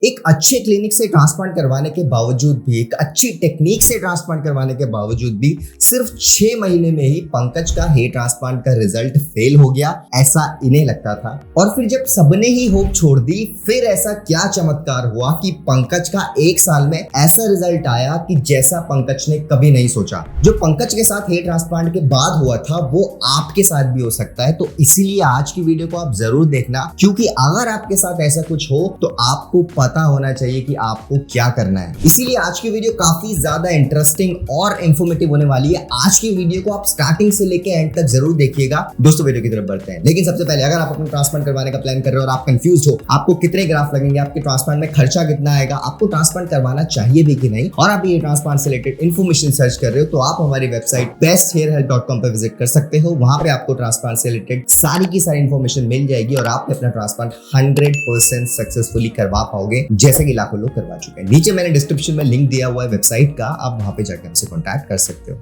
एक अच्छे क्लिनिक से ट्रांसप्लांट करवाने के बावजूद भी, एक अच्छी टेक्निक से ट्रांसप्लांट करवाने के बावजूद भी सिर्फ 6 महीने में ही पंकज का हेयर ट्रांसप्लांट का रिजल्ट फेल हो गया, ऐसा इन्हें लगता था। और फिर जब सबने ही होप छोड़ दी, फिर ऐसा क्या चमत्कार हुआ कि पंकज का 1 साल में ऐसा रिजल्ट आया कि जैसा पंकज ने कभी नहीं सोचा। जो पंकज के साथ हेयर ट्रांसप्लांट के बाद हुआ था वो आपके साथ भी हो सकता है। तो इसीलिए आज की वीडियो को आप जरूर देखना, क्योंकि अगर आपके साथ ऐसा कुछ हो तो आपको पता होना चाहिए कि आपको क्या करना है। इसीलिए आज की वीडियो काफी ज्यादा इंटरेस्टिंग और इंफॉर्मेटिव होने वाली है। आज की वीडियो को आप स्टार्टिंग से लेकर एंड तक जरूर देखिएगा। दोस्तों वीडियो की तरफ बढ़ते हैं, लेकिन सबसे पहले अगर आप अपना ट्रांसप्लांट करवाने का प्लान कर रहे हो और आप कंफ्यूज हो, आपको कितने ग्राफ लगेंगे, आपके ट्रांसप्लांट में खर्चा कितना आएगा, आपको ट्रांसप्लांट करवाना चाहिए भी कि नहीं, और आप ये ट्रांसप्लांट से रिलेटेड इन्फॉर्मेशन सर्च कर रहे हो, तो आप हमारी वेबसाइट besthairhealth.com पर विजिट कर सकते हो। वहां पे आपको ट्रांसप्लांट से रिलेटेड सारी की सारी इन्फॉर्मेशन मिल जाएगी और आप अपना ट्रांसप्लांट 100% सक्सेसफुली करवा पाओगे, जैसे कि लाखों लोग करवा चुके हैं। नीचे मैंने डिस्क्रिप्शन में लिंक दिया हुआ है वेबसाइट का, आप वहां पे जाकर हमसे कॉन्टैक्ट कर सकते हो।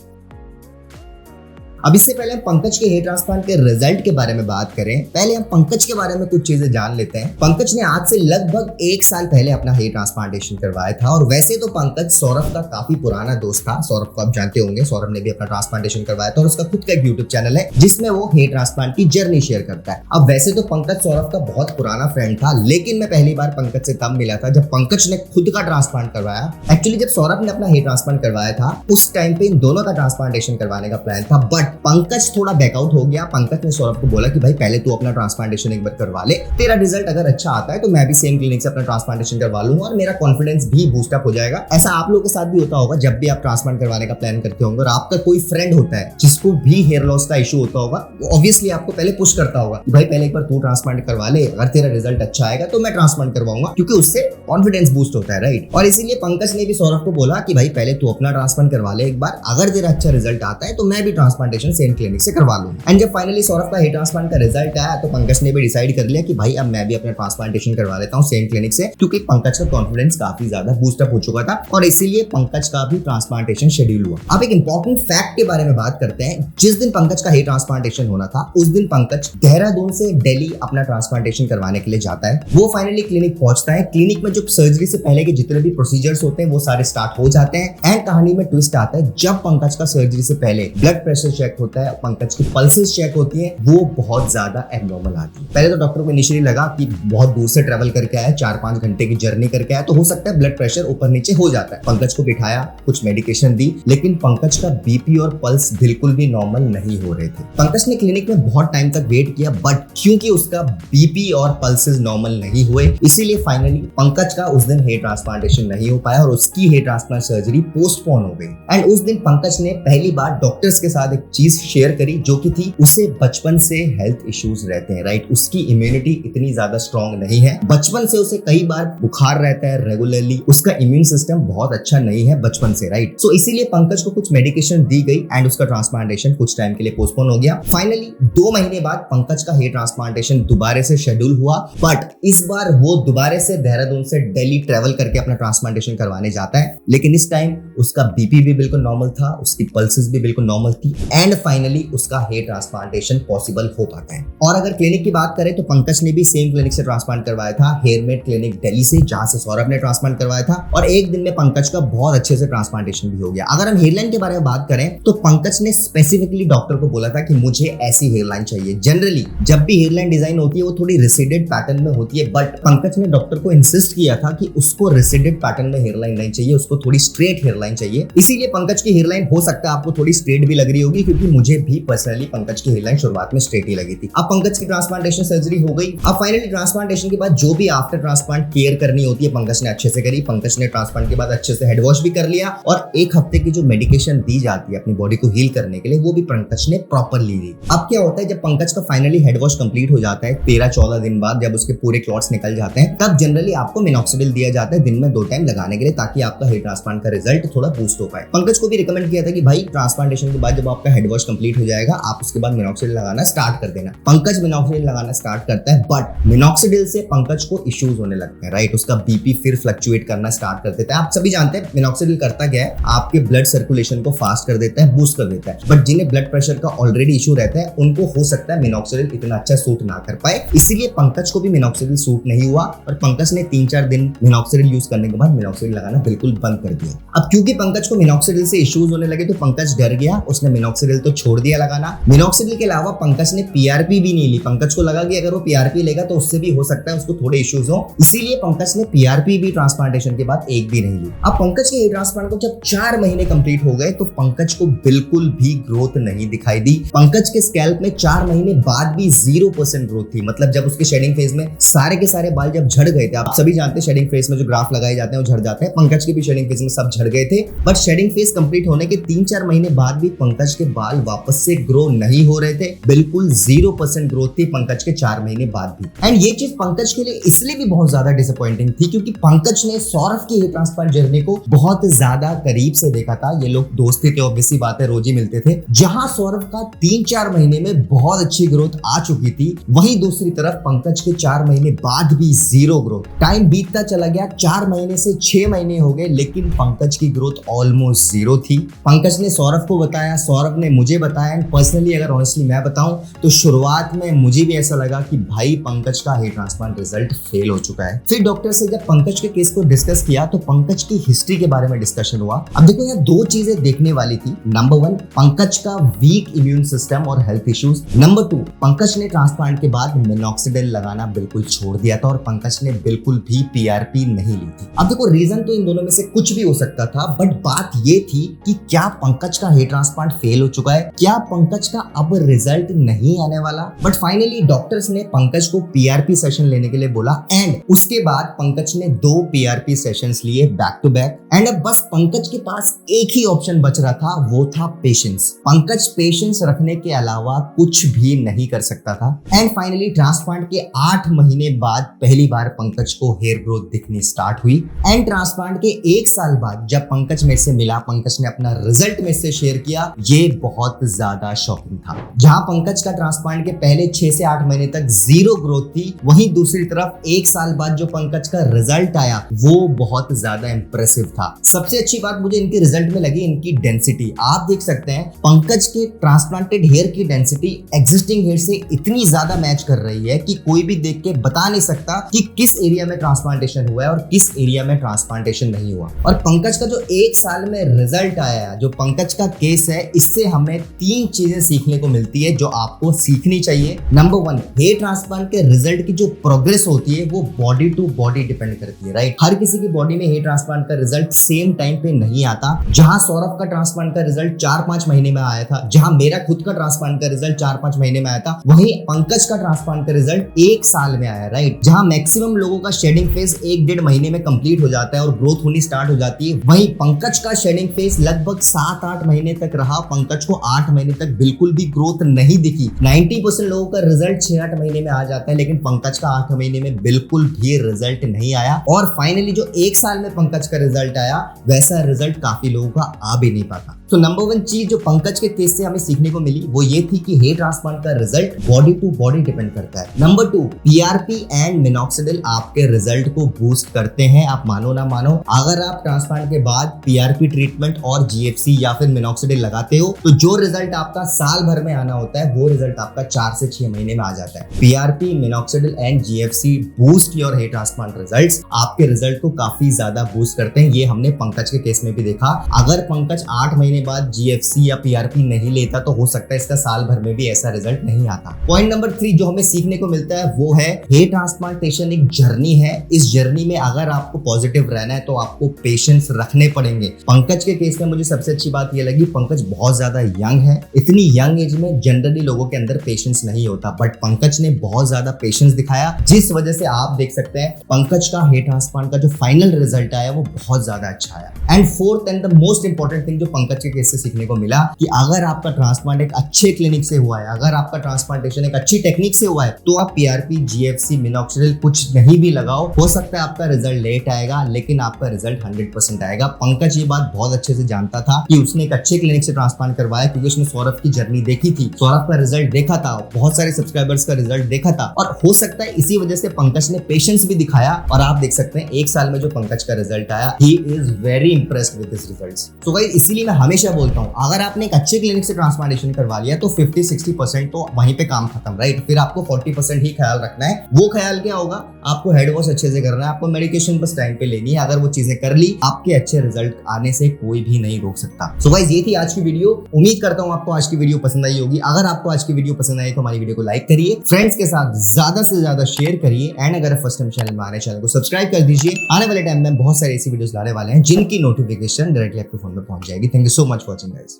अब इससे पहले हम पंकज के हेयर ट्रांसप्लांट के रिजल्ट के बारे में बात करें, पहले हम पंकज के बारे में कुछ चीजें जान लेते हैं। पंकज ने आज से लगभग 1 साल पहले अपना हेयर ट्रांसप्लांटेशन करवाया था, और वैसे तो पंकज सौरभ का काफी पुराना दोस्त था। सौरभ को आप जानते होंगे, सौरभ ने भी अपना ट्रांसप्लांटेशन करवाया था और उसका खुद का एक यूट्यूब चैनल है जिसमें वो हेयर ट्रांसप्लांट की जर्नी शेयर करता है। अब वैसे तो पंकज सौरभ का बहुत पुराना फ्रेंड था, लेकिन मैं पहली बार पंकज से तब मिला था जब पंकज ने खुद का ट्रांसप्लांट करवाया। एक्चुअली जब सौरभ ने अपना हेयर ट्रांसप्लांट करवाया था उस टाइम पे इन दोनों का ट्रांसप्लांटेशन करवाने का प्लान था, बट पंकज थोड़ा बैकआउट हो गया। पंकज ने सौरभ को बोला कि भाई पहले तू अपना ट्रांसप्लांटेशन एक बार करवा ले, तेरा रिजल्ट अगर अच्छा आता है तो मैं भी सेम क्लिनिक से अपना ट्रांसप्लांटेशन करवा लूंगा और मेरा कॉन्फिडेंस भी बूस्ट अप हो जाएगा। ऐसा आप लोगों के साथ भी होता होगा जब भी आप ट्रांसप्लांट करवाने का प्लान करते होंगे और आपका कोई फ्रेंड होता है जिसको भी हेयर लॉस का इशू होता होगा, वो ऑब्वियसली आपको पहले पुश करता होगा कि भाई पहले एक बार तू ट्रांसप्लांट करवा ले, अगर तेरा रिजल्ट अच्छा आएगा तो मैं ट्रांसप्लांट करवाऊंगा, क्योंकि उससे कॉन्फिडेंस बूस्ट होता है, राइट। और इसीलिए पंकज ने भी सौरभ को बोला कि भाई पहले तू अपना ट्रांसप्लांट करवा ले एक बार, अगर तेरा अच्छा रिजल्ट आता है तो मैं भी ट्रांसप्लांटेशन सेम क्लिनिक से करवा लूंगा। एंड जब फाइनली सौरभ का हेयर ट्रांसप्लांट का रिजल्ट आया तो पंकज ने भी डिसाइड कर लिया कि भाई अब मैं भी अपना ट्रांसप्लांटेशन करवा लेता हूं सेम क्लिनिक से, क्योंकि पंकज का कॉन्फिडेंस काफी ज्यादा बूस्ट अप हो चुका था और इसीलिए पंकज का भी ट्रांसप्लांटेशन शेड्यूल हुआ। अब एक इंपॉर्टेंट फैक्ट के बारे में बात करते हैं। जिस दिन पंकज का हेयर ट्रांसप्लांटेशन होना था उस दिन पंकज देहरादून से दिल्ली अपना ट्रांसप्लांटेशन करवाने के लिए जाता है। वो फाइनली क्लिनिक पहुंचता है। क्लिनिक में जो सर्जरी से पहले के जितने भी प्रोसीजर्स होते हैं वो सारे स्टार्ट हो जाते हैं। एंड कहानी में ट्विस्ट आता है, जब पंकज का सर्जरी से पहले ब्लड प्रेशर चेक होता है, पंकज की पल्सेस चेक होती है, वो बहुत ज्यादा एब्नॉर्मल आती है। पहले तो डॉक्टर को इनिशियली लगा कि बहुत दूर से ट्रैवल करके आया, 4-5 घंटे की जर्नी करके आया, तो हो सकता है ब्लड प्रेशर ऊपर नीचे हो जाता है। पंकज को बिठाया, कुछ मेडिकेशन दी, लेकिन पंकज का बीपी और पल्स बिल्कुल भी नॉर्मल नहीं हो रहे थे। पंकज ने क्लिनिक में बहुत टाइम तक वेट किया, बट क्योंकि उसका बीपी और पल्सेस नॉर्मल नहीं हुए, इसीलिए फाइनली पंकज का उस दिन हेयर ट्रांसप्लांटेशन नहीं हो पाया और उसकी हेयर ट्रांसप्लांट सर्जरी पोस्टपोन हो गई। एंड उस दिन पंकज ने पहली बार डॉक्टर्स के साथ एक चीज शेयर करी, जो कि थी उसे बचपन से हेल्थ इश्यूज रहते हैं, राइट। उसकी इम्यूनिटी इतनी ज्यादा स्ट्रॉन्ग नहीं है, बचपन से उसे कई बार बुखार रहता है रेगुलरली, उसका इम्यून सिस्टम बहुत अच्छा नहीं है बचपन से, राइट। सो इसीलिए पंकज को कुछ मेडिकेशन दी गई एंड उसका ट्रांसप्लांटेशन कुछ टाइम के लिए पोस्टपोन हो गया। फाइनली 2 महीने बाद पंकज का हेयर ट्रांसप्लांटेशन दोबारा से शेड्यूल हुआ, बट इस बार वो दोबारा से देहरादून से दिल्ली ट्रेवल करके अपना ट्रांसप्लांटेशन करवाने जाता है। लेकिन इस टाइम उसका बीपी भी बिल्कुल नॉर्मल था, उसकी पल्सेस भी बिल्कुल नॉर्मल थी एंड फाइनली उसका हेयर ट्रांसप्लांटेशन पॉसिबल हो पाता है। और अगर क्लिनिक की बात करें तो पंकज ने भी सेम क्लिनिक से ट्रांसप्लांट करवाया था, हेयरमेड क्लिनिक दिल्ली से, जहां से सौरभ ने ट्रांसप्लांट करवाया था, और एक दिन में पंकज का बहुत अच्छे से ट्रांसप्लांटेशन भी हो गया। अगर हम हेयरलाइन के बारे में बात करें तो पंकज ने स्पेसिफिकली डॉक्टर को बोला था कि मुझे ऐसी हेयरलाइन चाहिए। जनरली जब भी हेयरलाइन डिजाइन होती है वो थोड़ी रिसेडेड पैटर्न में होती है, बट पंकज ने डॉक्टर को इंसिस्ट किया था कि उसको रिसेडेड पैटर्न में हेयरलाइन नहीं चाहिए, उसको थोड़ी स्ट्रेट हेयरलाइन चाहिए। इसीलिए पंकज की हेयरलाइन हो सकता है आपको थोड़ी स्ट्रेट भी लग रही होगी, क्योंकि मुझे भी पर्सनली पंकज की हेयरलाइन शुरुआत में स्ट्रेट ही लगी थी। अब पंकज की ट्रांसप्लांटेशन सर्जरी हो गई। अब फाइनली ट्रांसप्लांटेशन के बाद जो भी आफ्टर ट्रांसप्लांट केयर करनी होती है पंकज ने अच्छे से करी। पंकज ने ट्रांसप्लांट के बाद अच्छे से हेड वॉश भी कर लिया और 1 हफ्ते की जो मेडिकेशन दी जाती है अपनी बॉडी को हील करने के लिए, वो भी पंकज ने प्रॉपरली ली। अब क्या होता है, जब पंकज का फाइनली हेड वॉश कंप्लीट हो जाता है 13-14 दिन बाद, जब उसके पूरे क्लॉट्स निकल जाते हैं, तब जनरली आपको मिनॉक्सिडिल दिया जाता है दिन में 2 टाइम लगाने के लिए, ताकि आपका हेयर ट्रांसप्लांट का रिजल्ट थोड़ा बूस्ट हो पाए। पंकज को भी रिकमेंड किया था कि भाई ट्रांसप्लांटेशन के बाद जब आपका हेड हेड वॉश कंप्लीट हो जाएगा, आप उसके बाद मिनॉक्सिडिल लगाना स्टार्ट कर देना। पंकज मिनॉक्सिडिल लगाना स्टार्ट करता है, बट मिनॉक्सिडिल से पंकज को इश्यूज होने लगते हैं, राइट। उसका बीपी फिर फ्लक्चुएट करना स्टार्ट कर देता है। आप सभी जानते हैं मिनॉक्सिडिल करता क्या है, आपके ब्लड सर्कुलेशन को फास्ट कर देता है, बूस्ट कर देता है। बट जिन्हें ब्लड प्रेशर का ऑलरेडी इशू रहता है उनको हो सकता है मिनॉक्सिडिल इतना अच्छा सूट ना कर पाए, इसलिए पंकज को भी मिनॉक्सिडिल सूट नहीं हुआ और पंकज ने 3-4 दिन मिनॉक्सिडिल यूज करने के बाद मिनॉक्सिडिल लगाना बिल्कुल बंद कर दिया। अब क्योंकि पंकज को मिनॉक्सिडिल से इश्यूज होने लगे तो पंकज डर गया, उसने मिनॉक्सिडिल तो छोड़ दिया लगाना। मिनॉक्सिडिल के अलावा पंकज ने पीआरपी भी नहीं ली। पंकज को लगा कि अगर वो पीआरपी लेगा तो उससे भी हो सकता है उसको थोड़े इश्यूज हो, इसीलिए पंकज ने पीआरपी भी ट्रांसप्लांटेशन के बाद एक भी नहीं ली। अब पंकज के हेयर ट्रांसप्लांट को जब 4 महीने कंप्लीट हो गए तो पंकज को बिल्कुल भी ग्रोथ नहीं दिखाई दी। पंकज के स्कैल्प में 4 महीने बाद भी 0% ग्रोथ थी। मतलब जब उसके शेडिंग फेज में सारे के सारे बाल जब झड़ गए थे, आप सभी जानते हैं शेडिंग फेज में जो ग्राफ लगाए जाते हैं वो झड़ जाते हैं, पंकज के भी शेडिंग फेज में सब झड़ गए थे। बट शेडिंग फेज कंप्लीट होने के 3-4 महीने बाद भी पंकज के बाल वापस से ग्रो नहीं हो रहे थे, बिल्कुल 0% ग्रोथ थी पंकज के 4 महीने बाद भी। एंड ये चीज पंकज के लिए इसलिए भी बहुत ज्यादा डिसअपॉइंटिंग थी क्योंकि पंकज ने सौरभ की हेयर ट्रांसप्लांट जर्नी को बहुत ज्यादा करीब से देखा था। ये लोग दोस्ती थे, ऑब्वियसली बात है, रोज ही मिलते थे। जहां सौरभ का 3-4 महीने में बहुत अच्छी ग्रोथ आ चुकी थी, वहीं दूसरी तरफ पंकज के 4 महीने बाद भी 0 ग्रोथ। टाइम बीतता चला गया, 4 महीने से 6 महीने हो गए, लेकिन पंकज की ग्रोथ ऑलमोस्ट 0 थी। पंकज ने सौरभ को बताया, सौरभ ने मुझे बताया। एंड पर्सनली अगर ऑनेस्टली मैं बताऊं तो शुरुआत में मुझे भी ऐसा लगा कि भाई पंकज का हेयर ट्रांसप्लांट रिजल्ट फेल हो चुका है। फिर डॉक्टर से जब पंकज के केस को डिस्कस किया तो पंकज की हिस्ट्री के बारे में डिस्कशन हुआ। अब देखो यहाँ 2 चीजें देखने वाली थी। नंबर 1, पंकज का वीक इम्यून सिस्टम और हेल्थ इश्यूज। नंबर 2, पंकज ने ट्रांसप्लांट के बाद मिनॉक्सिडिल लगाना बिल्कुल छोड़ दिया था और पंकज ने बिल्कुल भी पीआरपी नहीं ली थी। अब देखो रीजन तो इन दोनों में से कुछ भी हो सकता था, बट बात ये थी कि क्या पंकज का हेयर ट्रांसप्लांट फेल हो चुका है, क्या पंकज का अब रिजल्ट नहीं आने वाला। बट फाइनली डॉक्टर्स ने पंकज को पीआरपी सेशन लेने के लिए बोला एंड उसके बाद पंकज ने 2 पीआरपी सेशंस लिए बैक टू बैक। एंड अब बस पंकज के पास एक ही ऑप्शन बच रहा था, वो था पेशेंस। पंकज पेशेंस रखने के अलावा कुछ भी नहीं कर सकता था। एंड फाइनली ट्रांसप्लांट के 8 महीने बाद पहली बार पंकज को हेयर ग्रोथ दिखनी स्टार्ट हुई। एंड ट्रांसप्लांट के 1 साल बाद जब पंकज मेरे से मिला, पंकज ने अपना रिजल्ट मेरे से शेयर किया, ये बहुत ज्यादा शॉकिंग था। जहां पंकज का ट्रांसप्लांट के पहले 6 से 8 महीने तक 0 ग्रोथ थी, वहीं दूसरी तरफ 1 साल बाद जो पंकज का रिजल्ट आया वो बहुत ज्यादा इंप्रेसिव था। सबसे अच्छी बात मुझे इनके रिजल्ट में लगी इनकी डेंसिटी। आप देख सकते हैं पंकज के ट्रांसप्लांटेड हेयर की डेंसिटी एग्जिस्टिंग हेयर से इतनी ज्यादा मैच कर रही है कि कोई भी देख के बता नहीं सकता कि किस एरिया में ट्रांसप्लांटेशन हुआ है और किस एरिया में ट्रांसप्लांटेशन नहीं हुआ। और पंकज का जो 1 साल में रिजल्ट आया, जो पंकज का केस है, इससे हमें 3 चीजें सीखने को मिलती है जो आपको सीखनी चाहिए। नंबर 1, हेयर ट्रांसप्लांट के रिजल्ट की जो प्रोग्रेस होती है वो बॉडी टू बॉडी डिपेंड करती है, राइट। हर किसी की बॉडी में हेयर ट्रांसप्लांट का रिजल्ट सेम टाइम पे नहीं आता। जहां सौरभ का ट्रांसप्लांट का रिजल्ट 4-5 महीने में आया था, जहां मेरा खुद का ट्रांसप्लांट का रिजल्ट 4-5 महीने में आया था, वहीं पंकज का ट्रांसप्लांट का रिजल्ट 1 साल में आया, राइट। जहां मैक्सिमम लोगों का शेडिंग फेज 1-1.5 महीने में कंप्लीट हो जाता है और ग्रोथ होनी स्टार्ट हो जाती है, वहीं पंकज का शेडिंग फेज लगभग 7-8 महीने तक रहा। पंकज को 8 महीने तक बिल्कुल भी ग्रोथ नहीं दिखी। 90% लोगों का रिजल्ट 6-8 महीने में आ जाता है, लेकिन पंकज का 8 महीने में बिल्कुल भी रिजल्ट नहीं आया। और फाइनली जो 1 साल में पंकज का रिजल्ट आया, वैसा रिजल्ट काफी लोगों का आ भी नहीं पाता। तो नंबर 1 चीज जो पंकज के केस से हमें सीखने को मिली वो ये थी कि हेयर ट्रांसप्लांट का result body to body depend करता है। नंबर 2, पीआरपी एंड मिनॉक्सिडिल आपके रिजल्ट को बूस्ट करते हैं। आप मानो ना मानो, अगर आप ट्रांसप्लांट के बाद पीआरपी ट्रीटमेंट और जीएफसी या फिर मिनॉक्सिडिल लगाते हो तो जो रिजल्ट आपका साल भर में आना होता है वो रिजल्ट आपका 4 से 6 महीने में आ जाता है। PRP, minoxidil and GFC boost your hair transplant results. आपके रिजल्ट को काफी ज्यादा बूस्ट करते हैं। ये हमने पंकज के केस में भी देखा। अगर पंकज 8 महीने बाद जीएफसी या पीआरपी नहीं लेता तो हो सकता है इसका साल भर में भी ऐसा रिजल्ट नहीं आता। पॉइंट नंबर 3 जो हमें सीखने को मिलता है वो है हेयर ट्रांसप्लांटेशन एक जर्नी है। इस जर्नी में अगर आपको पॉजिटिव रहना है तो आपको पेशेंस रखने पड़ेंगे। पंकज के केस में मुझे सबसे अच्छी बात ये लगी, पंकज बहुत ज्यादा यंग है। इतनी यंग एज में जनरली लोगों के अंदर पेशेंस नहीं होता, बट पंकज ने बहुत ज्यादा पेशेंस दिखाया, जिस वजह से आप देख सकते हैं पंकज का हेयर ट्रांसप्लांट का जो फाइनल रिजल्ट आया वो बहुत ज्यादा अच्छा आया। And 4th and the most important thing जो पंकज के केस से सीखने को मिला कि अगर आपका ट्रांसप्लांट एक अच्छे क्लिनिक से हुआ है, अगर आपका ट्रांसप्लांटेशन एक अच्छी टेक्निक से हुआ है, तो आप पीआरपी, जीएफसी, मिनॉक्सिडिल कुछ नहीं भी लगाओ, हो सकता है आपका रिजल्ट लेट आएगा लेकिन आपका रिजल्ट 100% आएगा। पंकज ये बात बहुत अच्छे से जानता था कि उसने एक अच्छे क्लिनिक से ट्रांसप्लांट करवाया, क्योंकि उसने सौरभ की जर्नी देखी थी, सौरभ का रिजल्ट देखा था, बहुत सारे सब्सक्राइबर्स का रिजल्ट देखा था, और हो सकता है इसी वजह से पंकज ने पेशेंस भी दिखाया। और आप देख सकते हैं 1 साल में जो पंकज का रिजल्ट आया, he is very impressed with his results. So guys, इसीलिए मैं हमेशा बोलता हूं, अगर आपने एक अच्छे क्लिनिक से ट्रांसप्लांटेशन करवा लिया तो 50-60% तो वहीं पे काम खत्म, राइट। फिर आपको 40% ही ख्याल रखना है। वो ख्याल क्या होगा? आपको हेड वॉश अच्छे से करना है, आपको मेडिकेशन बस टाइम पे लेनी है। अगर वो चीजें कर ली, आपके अच्छे रिजल्ट आने से कोई भी नहीं रोक सकता। सो गाइस, ये थी आज की वीडियो। उम्मीद करता हूं आपको आज की वीडियो पसंद आई होगी। अगर आपको आज की वीडियो पसंद आई तो हमारी वीडियो को लाइक करिए, फ्रेंड्स के साथ ज्यादा से ज्यादा शेयर करिए, एंड अगर फर्स्ट टाइम चैनल में आ रहे हैं, चैनल को सब्सक्राइब कर दीजिए। आने वाले टाइम में बहुत सारी ऐसी वीडियोस लाने वाले हैं जिनकी नोटिफिकेशन डायरेक्टली आपके फोन में पहुंच जाएगी। Thank you so much for watching guys.